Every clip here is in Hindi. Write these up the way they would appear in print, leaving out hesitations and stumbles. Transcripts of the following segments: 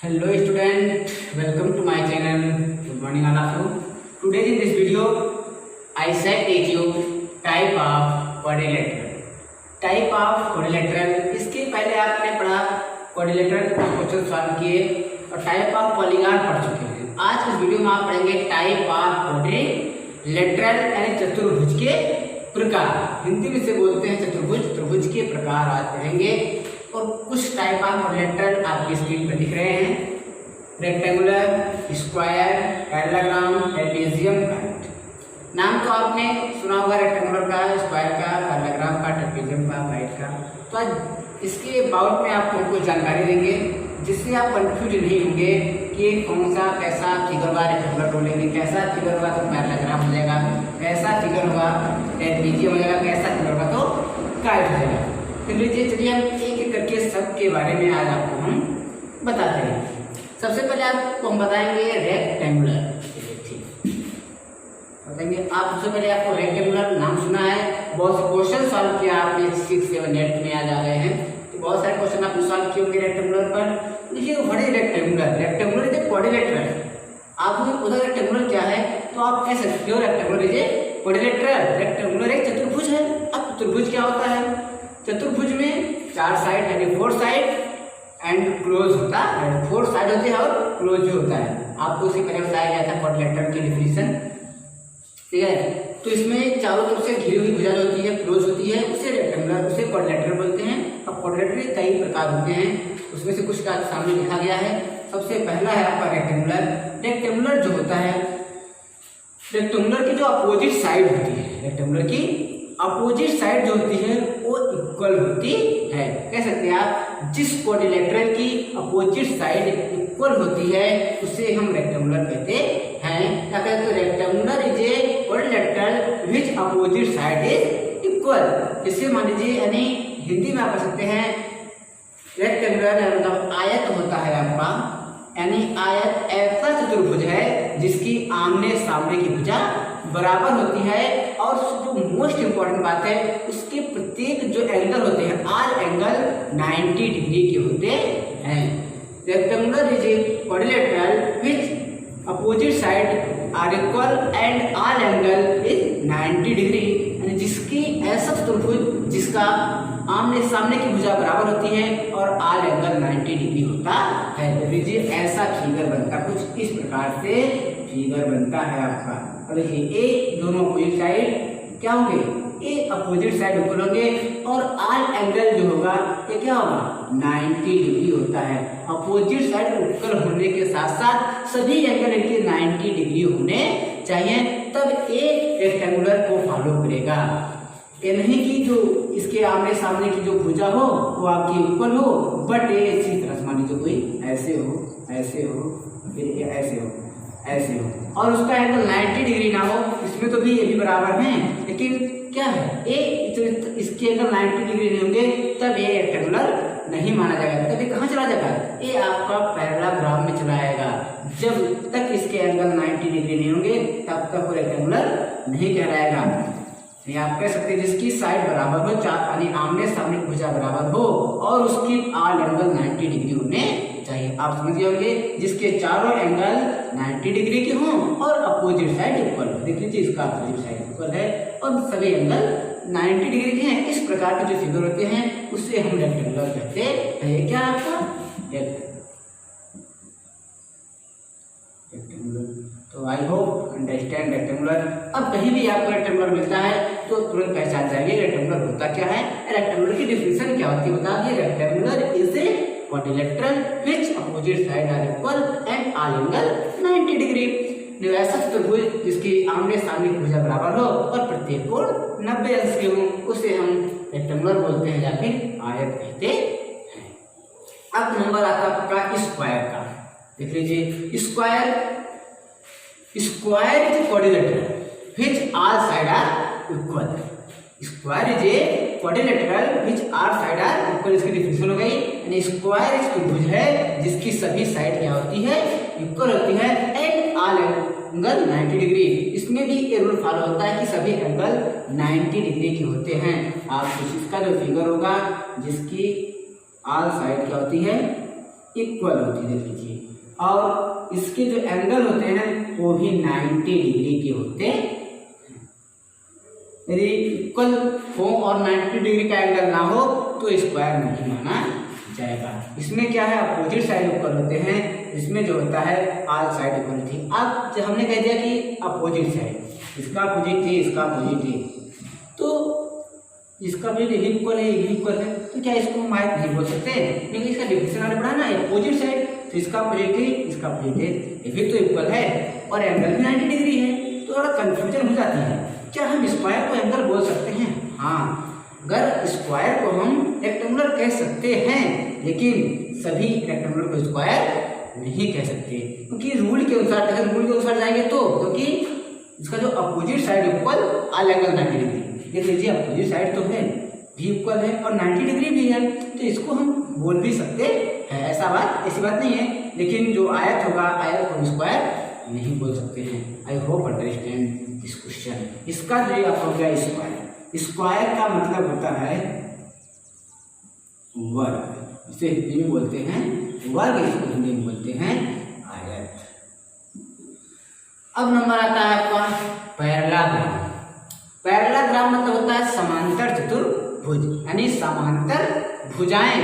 Hello student, welcome to my channel. Good morning all of you. Today in this video, I shall teach you type of quadrilateral. Type of quadrilateral. इसके पहले आपने पढ़ा quadrilateral के कुछ क्वेश्चन सॉल्व किए और टाइप ऑफ पॉलीगॉन पढ़ चुके हैं। आज इस वीडियो में आप पढ़ेंगे टाइप ऑफ क्वाड्रिलेटरल यानी चतुर्भुज के प्रकार। हिंदी में से बोलते हैं चतुर्भुज। त्रिभुज के प्रकार आज पढ़ेंगे और कुछ टाइप ऑफ क्वाड्रिलेटरल आपकी स्क्रीन पर दिख रहे हैं। Rectangular, square, parallelogram, trapezium, kite. नाम तो आपने सुना होगा रेक्टेंगुलर का, स्क्वायर का, पैरेललोग्राम का, ट्रेपेजियम का, काइट का। तो आज इसके अबाउट में आपको कुछ जानकारी देंगे जिससे आप कंफ्यूज नहीं होंगे कि कौन सा कैसा फिगर होगा रेक्टेंगुलर बोलेंगे, कैसा फिगर होगा तो पैरेललोग्राम हो जाएगा, कैसा फिगर होगा ट्रेपेजियम हो जाएगा, कैसा फिगर होगा तो काइट हो जाएगा। तो लीजिए चलिए हम एक एक करके सब के बारे में आज आपको हम बताते हैं। सबसे पहले आपको हम बताएंगे रेक्टेंगुलर। बताएंगे आप सबसे पहले आपको रेक्टेंगुलर नाम सुना है, बहुत से क्वेश्चन सॉल्व किया आपने 6, 7, 8 में आज आ गए हैं। तो बहुत सारे क्वेश्चन आपने सॉल्व किए होंगे रेक्टेंगुलर पर। देखिए what is rectangular? Rectangular is a quadrilateral. आप उधर रेक्टेंगुलर क्या है तो आप कह सकते हो rectangular is a quadrilateral. Rectangular एक चतुर्भुज है। अब चतुर्भुज क्या होता है? चतुर्भुज में 4 साइड यानी 4 साइड एंड क्लोज होता है। 4 साइड होते हैं और क्लोज भी होता है। आपको उसी पहले बताया गया था क्वाड्रिलेटरल की डेफिनेशन, ठीक है। तो इसमें चारों तरफ से घिरी हुई भुजा होती है, क्लोज होती है, उसे रेक्टेंगुलर, उसे क्वाड्रिलेटरल बोलते हैं। अब क्वाड्रिलेटरल कई प्रकार होते हैं, उसमें से कुछ का सामने लिखा गया है। सबसे पहला है आपका रेक्टेंगुलर। रेक्टेंगुलर जो होता है, रेक्टेंगुलर की जो अपोजिट साइड होती है, रेक्टेंगुलर की अपोजिट साइड जो होती है वो इक्वल होती है। कह सकते हैं आप जिस क्वाड्रिलेटरल की अपोजिट साइड इक्वल होती है उसे हम रेक्टेंगुलर कहते हैं। क्या कहते हैं? Rectangular is a quadrilateral which opposite side is equal. इसे मान लीजिए यानी हिंदी में आप कह सकते हैं रेक्टेंगुलर मतलब आयत होता है आपका, यानी आयत ऐसा चतुर्भुज है जिसकी आमने सामने की भुजा बराबर होती है और जो मोस्ट इंपॉर्टेंट बात है उसके प्रत्येक जो एंगल होते हैं ऑल एंगल 90 डिग्री के होते हैं। Rectangular is a quadrilateral which opposite side are equal and all angle is 90 degree, यानी जिसकी ऐसा चतुर्भुज जिसका आमने सामने की भुजा बराबर होती है और ऑल एंगल 90 डिग्री होता है। तो लीजिए ऐसा फिगर बनता, कुछ इस प्रकार से फिगर बनता है आपका। और देखिए ए दोनों अपोजिट साइड क्या होंगे? ए अपोजिट साइड इक्वल होंगे और ऑल एंगल जो होगा ये क्या होगा? 90 डिग्री होता है। अपोजिट साइड इक्वल होने के साथ साथ सभी एंगल इनके 90 डिग्री होने चाहिए, तब ए रेक्टेंगुलर को फॉलो करेगा। ये नहीं कि जो इसके आमने सामने की जो भुजा हो वो आपकी इक्वल हो, बट ये इसी तरह से मान लीजिए कोई ऐसे हो, ऐसे हो, फिर ऐसे हो, ऐसे हो और उसका एंगल 90 डिग्री ना हो। इसमें तो भी ये भी बराबर हैं, लेकिन क्या है ए इसके एंगल 90 डिग्री नहीं होंगे तब ये रेक्टेंगुलर नहीं माना जाएगा। तब ये कहाँ चला जाएगा? ये आपका पैरेललोग्राम में चला आएगा। जब तक इसके एंगल 90 डिग्री नहीं होंगे तब तक वो रेक्टेंगुलर नहीं कहलाएगा। ये आप कह सकते हैं जिसकी साइड बराबर हो, यानी आमने सामने की भुजा बराबर हो और उसकी ऑल एंगल 90 डिग्री होने चाहिए। आप समझिए होंगे जिसके चारों एंगल 90 डिग्री के हों और अपोजिट साइड इक्वल हो। देख लीजिए इसका अपोजिट साइड इक्वल है और सभी एंगल 90 डिग्री के हैं। इस प्रकार के जो फिगर होते हैं उससे हम रेक्टेंगुलर कहते हैं। क्या आपका रेक्टेंगुलर। तो आई होप अंडरस्टैंड रेक्टेंगुलर। अब कहीं भी आपको रेक्टेंगुलर मिलता है तो तुरंत पहचान जाएंगे रेक्टेंगुलर होता क्या है। रेक्टेंगुलर की डिफिनेशन क्या होती है बता दिए। Rectangular is a quadrilateral which opposite side are equal and all angle 90 degree. ऐसा चतुर्भुज जिसकी आमने सामने की भुजा बराबर हो और प्रत्येक कोण 90 अंश के हो उसे हम रेक्टेंगुलर बोलते हैं या फिर आयत कहते हैं। अब नंबर आता है आपका स्क्वायर का। देख लीजिए square. Square is quadrilateral which all side are equal. Square is a quadrilateral which all side are equal. इसकी डिफिनेशन हो गई, यानी स्क्वायर एक त्रिभुज है जिसकी सभी साइड क्या होती है? इक्वल होती है एंड ऑल एंगल 90 डिग्री। इसमें भी ये रूल फॉलो होता है कि सभी एंगल 90 डिग्री के होते हैं। आप इसका जो फिगर होगा जिसकी ऑल साइड क्या होती है इक्वल होती है, देख लीजिए। और इसके जो एंगल होते हैं वो भी 90 डिग्री के होते हैं। यदि इक्वल हो और 90 डिग्री का एंगल ना हो तो स्क्वायर नहीं माना जाएगा। इसमें क्या है, अपोजिट साइड इक्वल होते हैं, इसमें जो होता है ऑल साइड इक्वल होती है। अब जब हमने कह दिया कि अपोजिट साइड, इसका अपोजिट है, इसका अपोजिट है, तो इसका भी इक्वल है, ये भी इक्वल है, तो क्या इसको हम आयत नहीं बोल सकते? क्योंकि इसका डिफिनेशन हमने पढ़ा ना, अपोजिट साइड, तो इसका अपोजिट है, इसका अपोजिट है, ये भी तो इक्वल है और एंगल भी 90 डिग्री है, तो थोड़ा कंफ्यूजन हो जाती है। क्या हम स्क्वायर को एंगल बोल सकते हैं? हाँ, अगर स्क्वायर को हम रेक्टेंगुलर कह सकते हैं, लेकिन सभी रेक्टेंगुलर को स्क्वायर नहीं कह सकते, क्योंकि रूल के अनुसार, अगर रूल के अनुसार जाएंगे तो, क्योंकि इसका जो opposite side equal all angle 90 degree, देख लीजिए अपोजिट साइड तो है, भी इक्वल है और 90 डिग्री भी है, तो इसको हम बोल भी सकते हैं, ऐसी बात नहीं है। लेकिन जो आयत होगा, आयत को स्क्वायर नहीं बोल सकते हैं। I hope understand this question. इसका जो आप हो गया स्क्वायर, स्क्वायर का मतलब होता है वर्ग, इसे हिंदी में बोलते हैं वर्ग, इसको हिंदी में बोलते हैं आयत। अब नंबर आता है आपका पैरेललोग्राम। पैरेललोग्राम मतलब होता है समांतर चतुर्भुज, यानी समांतर भुजाएं,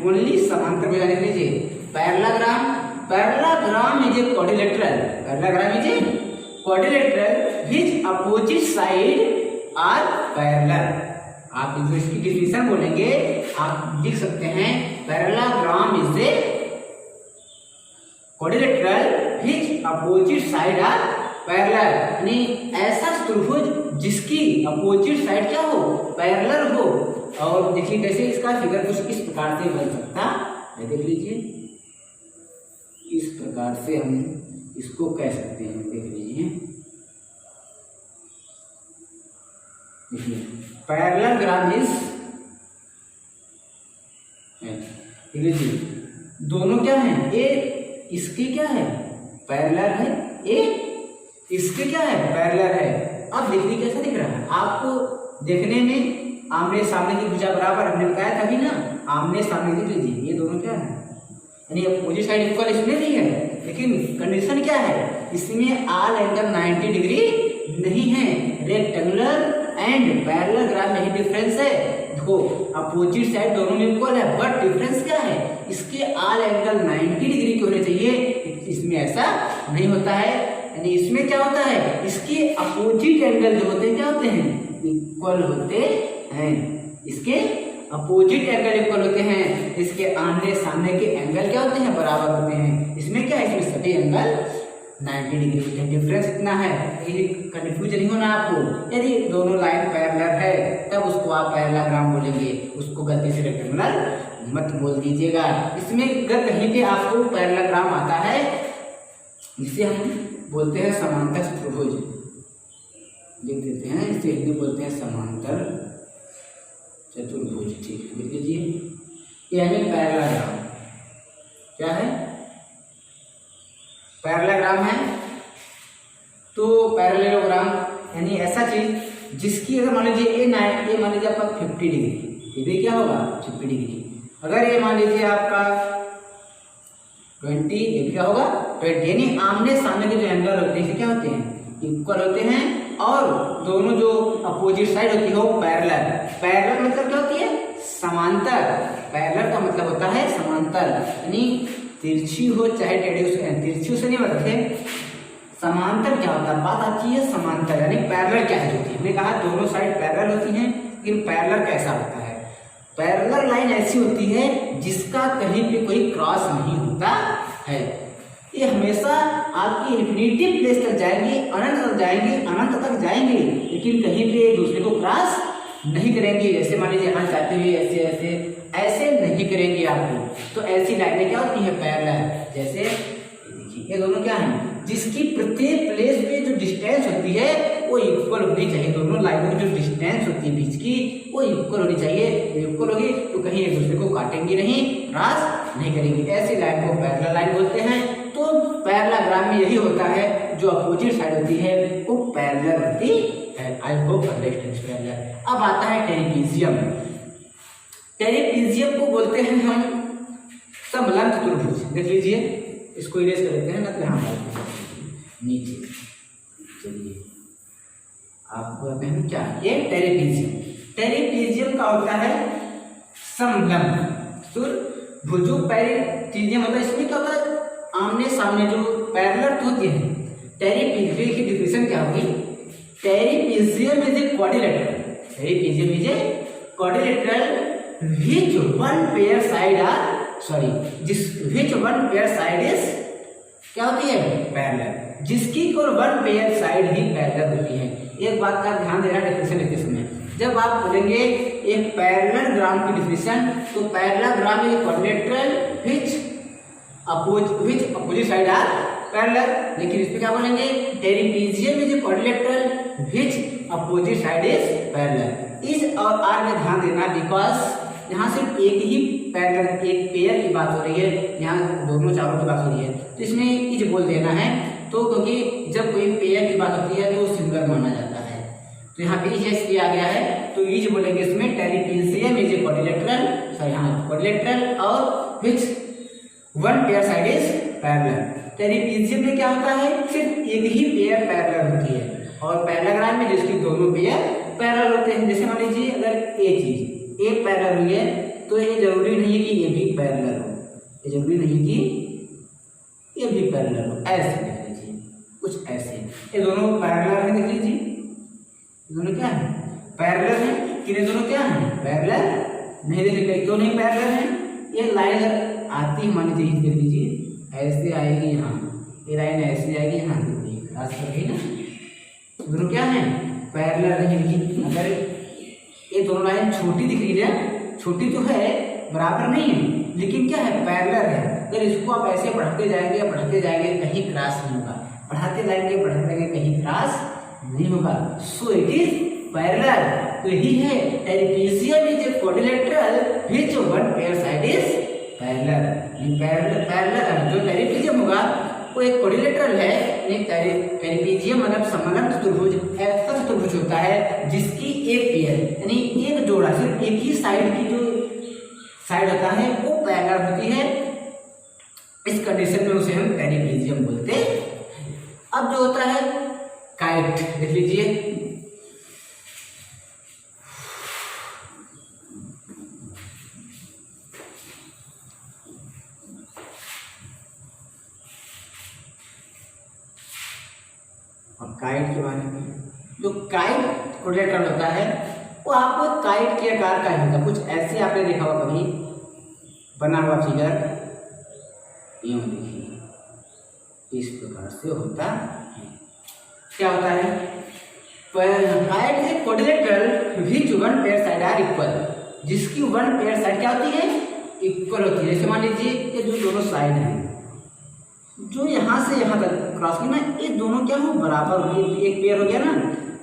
ओनली समांतर भुजाएं। लिख लीजिए parallelogram. Parallelogram is a quadrilateral, parallelogram is a quadrilateral which opposite side are parallel. आप जो इसकी डिफिनेशन बोलेंगे आप लिख सकते हैं parallelogram is a quadrilateral which opposite side are parallel, यानी ऐसा चतुर्भुज जिसकी अपोजिट साइड क्या हो, पैरेलल हो। और देखिए कैसे इसका फिगर कुछ इस प्रकार से बन सकता है, देख लीजिए इस प्रकार से हम इसको कह सकते हैं, देख लीजिए पैरेललोग्राम इज, देख लीजिए दोनों क्या है, ए इसके क्या है पैरेलल है, ए इसके क्या है पैरेलल है। अब देखिए कैसा दिख रहा है आपको, देखने में आमने सामने की भुजा बराबर, हमने बताया था भी ना, आमने सामने देख लीजिए ये दोनों क्या है, यानी अपोजिट साइड इक्वल इसमें भी है, लेकिन कंडीशन क्या है, इसमें ऑल एंगल 90 डिग्री नहीं है। रेक्टेंगुलर एंड पैरेललोग्राम में ही डिफरेंस है, देखो अपोजिट साइड दोनों में इक्वल है, बट डिफरेंस क्या है, इसके ऑल एंगल 90 डिग्री के होने चाहिए, इसमें ऐसा नहीं होता है। यानी इसमें क्या होता है, इसके अपोजिट एंगल जो होते हैं क्या होते हैं, इक्वल होते हैं, इसके अपोजिट एंगल इक्वल होते हैं, इसके आमने सामने के एंगल क्या होते हैं, बराबर होते हैं। इसमें क्या है, इसमें सभी एंगल 90 डिग्री होते हैं, डिफरेंस इतना है, ये कंफ्यूजन नहीं होना आपको। यदि दोनों लाइन पैरेलल है तब उसको आप पैरेललोग्राम बोलेंगे, उसको गलती से रेक्टेंगुलर मत बोल दीजिएगा। इसमें अगर कहीं पे आपको पैरेललोग्राम आता है, जिसे हम बोलते हैं समांतर चतुर्भुज, लिख देते हैं, इसे हिंदी बोलते हैं समांतर चतुर्भुज, ठीक है, लिख लीजिए। ये है पैरेललोग्राम, क्या है पैरेललोग्राम है। तो पैरेललोग्राम यानी ऐसा चीज जिसकी अगर मान लीजिए ये मान लीजिए आपका 50 डिग्री, ये भी क्या होगा 50 डिग्री। अगर ये मान लीजिए आपका 20, ये क्या होगा 20, यानी आमने सामने के जो एंगल होते हैं क्या होते हैं, इक्वल होते हैं, और दोनों जो अपोजिट साइड होती है वो पैरेलल। पैरेलल मतलब क्या होती है, समांतर। पैरेलल का मतलब होता है समांतर, यानी तिरछी हो चाहे टेढ़ी हो, तिरछी से नहीं बताते, समांतर क्या होता है, बात आती है समांतर। यानी पैरेलल क्या होती है, हमने कहा दोनों साइड पैरेलल होती हैं, लेकिन पैरेलल कैसा होता है, पैरेलल लाइन ऐसी होती है जिसका कहीं पे कोई क्रॉस नहीं होता है। ये हमेशा आपकी इन्फिनिटी प्लेस तक जाएंगे, अनंत तक जाएंगे, अनंत तक जाएंगे, लेकिन कहीं पे एक दूसरे को क्रॉस नहीं करेंगे। जैसे मान लीजिए यहाँ जाते हुए ऐसे ऐसे ऐसे नहीं करेंगे आपको, तो ऐसी लाइनें क्या होती है पैरेलल। जैसे देखिए ये दोनों क्या है, जिसकी प्रत्येक प्लेस पे जो डिस्टेंस होती है वो इक्वल होनी चाहिए, दोनों लाइनों की जो डिस्टेंस होती है बीच की वो इक्वल होनी चाहिए। इक्वल होगी तो कहीं एक दूसरे को काटेंगे नहीं, क्रॉस नहीं करेंगे, ऐसी लाइन को पैरेलल लाइन बोलते हैं। तो पैरेललोग्राम में यही होता है, जो अपोजिट साइड होती है वो पैरेलल होती है। I hope understand parallel. अब आता है ट्रेपेजियम। ट्रेपेजियम को बोलते हैं हम समलंब चतुर्भुज, देख लीजिए, इसको इरेज कर देते हैं ना, तो यहाँ नीचे। चलिए आपको कहते हैं क्या, ये टेरिपीजियम। टेरिपीजियम का होता है समलंब भुजु पैरिपीजियम होता है। इसमें क्या होता है, आमने सामने जो पैरेलल होती है। टेरिपीजियम की डिफिनेशन क्या होगी, trapezium is a quadrilateral, trapezium is a quadrilateral which one pair side are sorry which one pair side is क्या होती है, पैरेलल, जिसकी और वन पेयर साइड ही पैरेलल होती है। एक बात का ध्यान देना डिफिनेशन लिखते समय, जब आप बोलेंगे एक पैरेलल ग्राम की डिफिनेशन, तो parallelogram is quadrilateral which opposite side are parallel. लेकिन इसमें क्या बोलेंगे, trapezium is a quadrilateral which opposite side is parallel. इस और आर में ध्यान देना, बिकॉज यहाँ सिर्फ एक ही पैरेलल, एक पेयर की बात हो रही है, यहाँ दोनों चारों की बात हो रही है, तो इसमें इज बोल देना है। तो क्योंकि जब कोई पेयर की बात होती है तो सिंगुलर माना जाता है, तो यहाँ पे इज किया गया है, तो इज बोलेंगे इसमें trapezium is a quadrilateral, sorry हाँ क्वाड्रिलेटरल, और which one pair side is parallel. Trapezium में क्या होता है, सिर्फ एक ही पेयर पैरेलल होती है, और पैरेललोग्राम में जिसकी दोनों पेयर पैरेलल होते हैं। जैसे मान लीजिए अगर ए चीज ए पैरेलल हुई है, तो ये जरूरी नहीं है कि ये भी पैरेलल हो, ये जरूरी नहीं कि ये भी पैरेलल हो। ऐसे देख लीजिए, कुछ ऐसे ये दोनों पैरेलल है, देख लीजिए दोनों क्या है, पैरेलल है कि ये दोनों क्या है, पैरेलल नहीं, देख लीजिए क्यों नहीं पैरेलल है। ये लाइन आती है, मान लीजिए देख लीजिए ऐसे आएगी यहाँ, ये लाइन ऐसे आएगी यहाँ, खास करके ना दोनों क्या है, पैरेलल है। लेकिन अगर ये दोनों लाइन छोटी दिख रही है, छोटी तो है, बराबर नहीं है, लेकिन क्या है, पैरेलल है। अगर इसको आप ऐसे बढ़ते जाएंगे कहीं क्रॉस नहीं होगा, बढ़ाते जाएंगे कहीं क्रॉस नहीं होगा, सो इट इज पैरेलल। तो यही है trapezium is a quadrilateral which one pair side is parallel. Parallel जो टेरिपीजियम होगा वो एक क्वाड्रिलेटरल है, टेरिपीजियम मतलब समलंब चतुर्भुज, ऐसा चतुर्भुज होता है जिसकी एक पेयर यानी एक जोड़ा, सिर्फ एक ही साइड की जो साइड होता है वो पैरेलल होती है। इस कंडीशन में उसे हम टेरिपीजियम बोलते हैं। अब जो होता है काइट, देख लीजिए काइट के बारे में। जो काइट क्वाड्रिलेटरल होता है वो आपको काइट के आकार का होता है, कुछ ऐसे आपने देखा होगा कभी बना हुआ फिगर, यूं देखिए इस प्रकार से होता है। क्या होता है, kite is quadrilateral which one pair side are equal, जिसकी वन पेयर साइड क्या होती है, इक्वल होती है। जैसे मान लीजिए ये जो दोनों साइड हैं, जो यहाँ से यहाँ तक क्रॉस की ना, ये दोनों क्या हो, बराबर होनी, एक पेयर हो गया ना,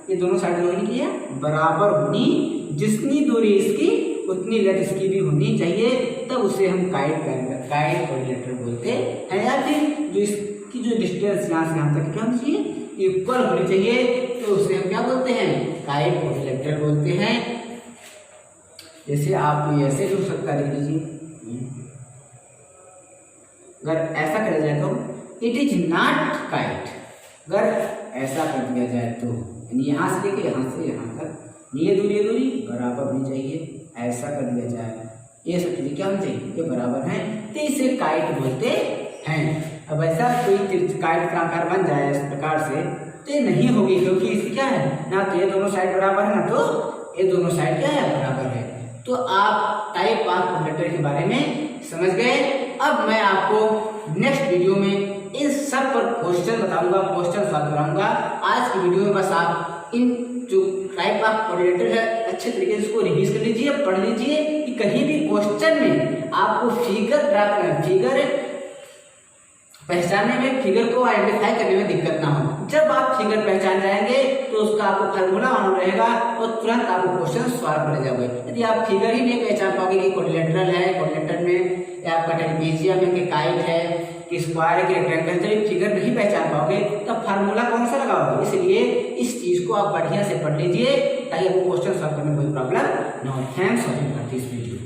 ये दोनों साइड होनी की है बराबर होनी, जितनी दूरी इसकी उतनी लेंथ इसकी भी होनी चाहिए, तब उसे हम काइट क्वाड्रिलेटरल बोलते हैं। या फिर जो इसकी जो डिस्टेंस यहाँ से यहाँ तक क्या होनी चाहिए, इक्वल होनी चाहिए, तो उसे हम क्या बोलते हैं, काइट क्वाड्रिलेटरल बोलते हैं। जैसे आप ऐसे हो सकता है, देख लीजिए अगर ऐसा कर जाए तो इट इज नॉट काइट, अगर ऐसा कर दिया जाए तो यानी यहाँ से लेके यहाँ से यहाँ तक ये दूरी बराबर होनी चाहिए, ऐसा कर दिया जाए, ये सब चीजें क्या होनी चाहिए, ये बराबर हैं, तो इसे काइट बोलते हैं। अब ऐसा कोई काइट का आकार बन जाए इस प्रकार से, तो ये नहीं होगी, क्योंकि इसकी क्या है ना, तो ये दोनों साइड बराबर है ना, तो ये दोनों साइड क्या है, बराबर है। तो आप टाइप ऑफ क्वाड्रिलेटरल के बारे में समझ गए। अब मैं आपको नेक्स्ट वीडियो में इन सब पर क्वेश्चन बताऊंगा, क्वेश्चन सॉल्व कराऊंगा। आज की वीडियो में बस आप इन जो टाइप ऑफ क्वाड्रिलेटरल है अच्छे तरीके से इसको रिवीज कर लीजिए, पढ़ लीजिए, कि कहीं भी क्वेश्चन में आपको फिगर पहचानने में, फिगर को आइडेंटिफाई करने में दिक्कत ना हो। जब आप फिगर पहचान जाएंगे तो उसका आपको फार्मूला मालूम रहेगा और तुरंत आपको क्वेश्चन सॉल्व कर जाओगे। यदि आप फिगर ही नहीं पहचान पाओगे कि क्वाड्रिलेटरल है, क्वाड्रिलेटरल में या आपका टेरिपीजियम है कि काइट है कि स्क्वायर है कि रेक्टेंगल, जब फिगर नहीं पहचान पाओगे तब फार्मूला कौन सा लगाओगे। इसलिए इस चीज को आप बढ़िया से पढ़ लीजिए ताकि आपको क्वेश्चन सॉल्व करने में कोई प्रॉब्लम ना हो। Thanks for this video.